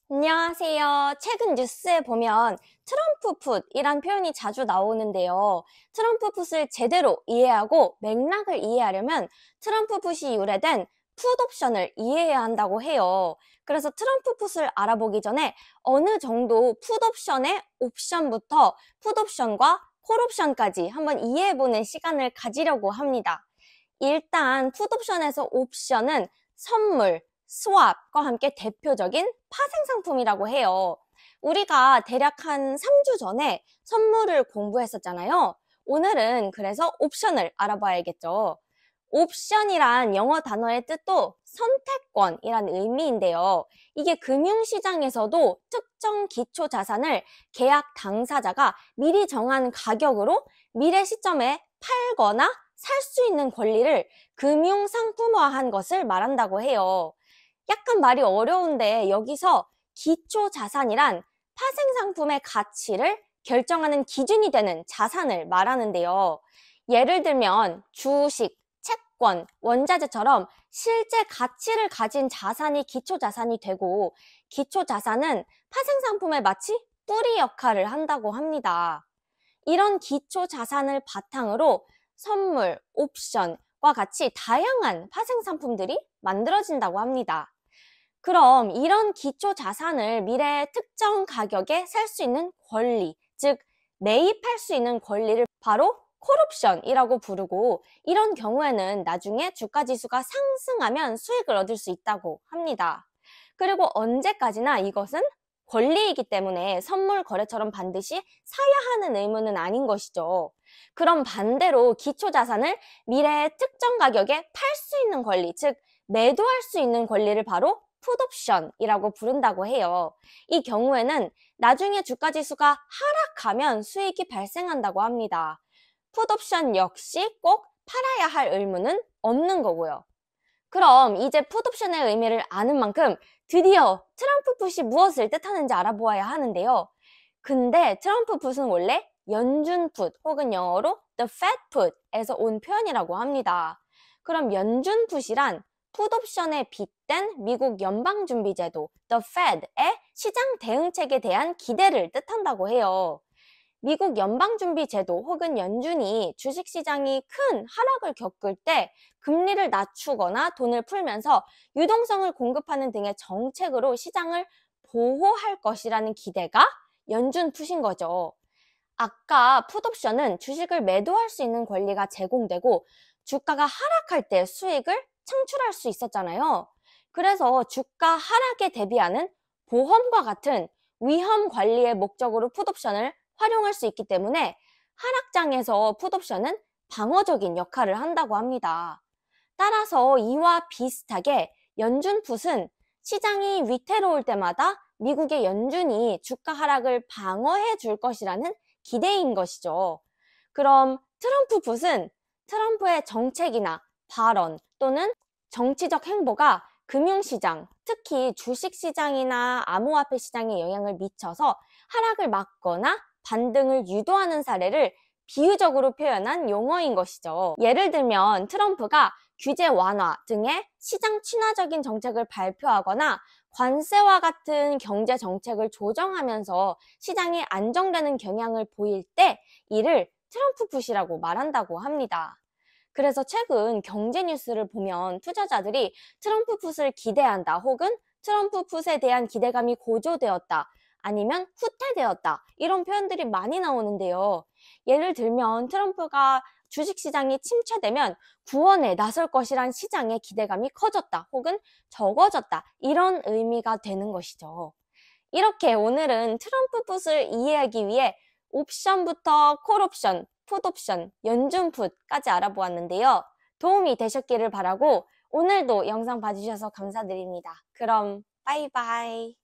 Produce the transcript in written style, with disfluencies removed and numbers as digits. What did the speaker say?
안녕하세요. 최근 뉴스에 보면 트럼프 풋이란 표현이 자주 나오는데요. 트럼프 풋을 제대로 이해하고 맥락을 이해하려면 트럼프 풋이 유래된 풋 옵션을 이해해야 한다고 해요. 그래서 트럼프 풋을 알아보기 전에 어느 정도 풋 옵션의 옵션부터 풋 옵션과 콜 옵션까지 한번 이해해보는 시간을 가지려고 합니다. 일단 풋 옵션에서 옵션은 선물, 스왑과 함께 대표적인 파생 상품이라고 해요. 우리가 대략 한 3주 전에 선물을 공부했었잖아요. 오늘은 그래서 옵션을 알아봐야겠죠. 옵션이란 영어 단어의 뜻도 선택권이란 의미인데요. 이게 금융시장에서도 특정 기초 자산을 계약 당사자가 미리 정한 가격으로 미래 시점에 팔거나 살 수 있는 권리를 금융상품화한 것을 말한다고 해요. 약간 말이 어려운데 여기서 기초 자산이란 파생 상품의 가치를 결정하는 기준이 되는 자산을 말하는데요. 예를 들면 주식, 채권, 원자재처럼 실제 가치를 가진 자산이 기초 자산이 되고 기초 자산은 파생 상품에 마치 뿌리 역할을 한다고 합니다. 이런 기초 자산을 바탕으로 선물, 옵션과 같이 다양한 파생 상품들이 만들어진다고 합니다. 그럼 이런 기초 자산을 미래의 특정 가격에 살 수 있는 권리, 즉 매입할 수 있는 권리를 바로 콜옵션이라고 부르고, 이런 경우에는 나중에 주가 지수가 상승하면 수익을 얻을 수 있다고 합니다. 그리고 언제까지나 이것은 권리이기 때문에 선물 거래처럼 반드시 사야 하는 의무는 아닌 것이죠. 그럼 반대로 기초 자산을 미래의 특정 가격에 팔 수 있는 권리, 즉 매도할 수 있는 권리를 바로 풋옵션이라고 부른다고 해요. 이 경우에는 나중에 주가 지수가 하락하면 수익이 발생한다고 합니다. 풋옵션 역시 꼭 팔아야 할 의무는 없는 거고요. 그럼 이제 풋옵션의 의미를 아는 만큼 드디어 트럼프 풋이 무엇을 뜻하는지 알아보아야 하는데요. 근데 트럼프 풋은 원래 연준 풋 혹은 영어로 the Fed put에서 온 표현이라고 합니다. 그럼 연준 풋이란 풋옵션에 빗댄 미국 연방준비제도 the Fed의 시장 대응책에 대한 기대를 뜻한다고 해요. 미국 연방준비제도 혹은 연준이 주식시장이 큰 하락을 겪을 때 금리를 낮추거나 돈을 풀면서 유동성을 공급하는 등의 정책으로 시장을 보호할 것이라는 기대가 연준 풋인 거죠. 아까 풋옵션은 주식을 매도할 수 있는 권리가 제공되고 주가가 하락할 때 수익을 창출할 수 있었잖아요. 그래서 주가 하락에 대비하는 보험과 같은 위험 관리의 목적으로 풋옵션을 활용할 수 있기 때문에 하락장에서 풋옵션은 방어적인 역할을 한다고 합니다. 따라서 이와 비슷하게 연준 풋은 시장이 위태로울 때마다 미국의 연준이 주가 하락을 방어해 줄 것이라는 기대인 것이죠. 그럼 트럼프 풋은 트럼프의 정책이나 발언 또는 정치적 행보가 금융시장, 특히 주식시장이나 암호화폐 시장에 영향을 미쳐서 하락을 막거나 반등을 유도하는 사례를 비유적으로 표현한 용어인 것이죠. 예를 들면 트럼프가 규제 완화 등의 시장 친화적인 정책을 발표하거나 관세와 같은 경제 정책을 조정하면서 시장이 안정되는 경향을 보일 때 이를 트럼프 풋이라고 말한다고 합니다. 그래서 최근 경제 뉴스를 보면 투자자들이 트럼프 풋을 기대한다 혹은 트럼프 풋에 대한 기대감이 고조되었다 아니면 후퇴되었다 이런 표현들이 많이 나오는데요. 예를 들면 트럼프가 주식시장이 침체되면 구원에 나설 것이란 시장의 기대감이 커졌다 혹은 적어졌다 이런 의미가 되는 것이죠. 이렇게 오늘은 트럼프 풋을 이해하기 위해 옵션부터 콜옵션, 풋옵션, 연준 풋까지 알아보았는데요. 도움이 되셨기를 바라고 오늘도 영상 봐주셔서 감사드립니다. 그럼 빠이빠이.